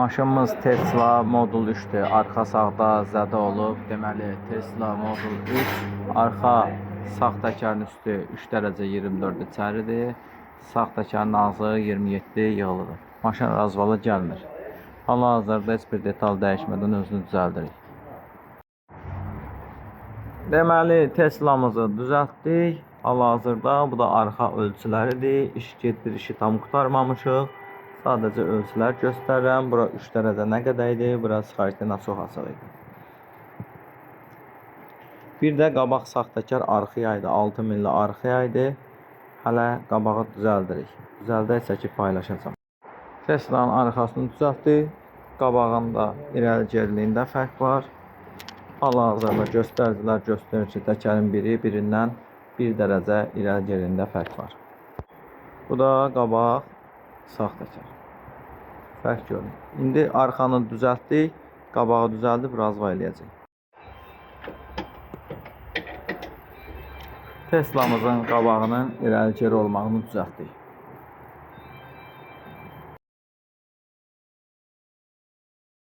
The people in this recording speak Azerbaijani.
Maşınımız Tesla Model 3'dür. Arxa sağda zədə olub. Deməli, Tesla Model 3 arxa sağ təkərin üstü 3 dərəcə 24 içəridir. Sağ təkərin ağzı 27 yığılıdır. Maşın razvalı gəlmir. Hal-hazırda heç bir detal dəyişmədən özünü düzəldirik. Deməli, Teslamızı düzəltdik. Hal-hazırda bu da arxa ölçüləridir. İş gedir, işi tam qurtarmamışıq. Sadəcə ölçülər göstərirəm. Bura 3 dərəcə nə qədər idi? Bura xaritinə çox açıq idi. Bir də qabaq sağ təkər arxaya idi. 6 milli arxaya idi. Hələ qabağı düzəldirik. Düzəldəksə ki paylaşacağım. Tesla'nın arxasını düzəltdik. Qabağında irəli geriliyində fərq var. Hal-hazırda göstəricilər göstərir ki, təkərin biri birindən 1 dərəcə irəli geriliyində fərq var. Bu da qabaq sağ təkər. Fərq görün. İndi arxanı düzəltdik. Qabağı düzəldib razva eləyəcək. Teslamızın qabağının irəli geri olmağını düzəltdik.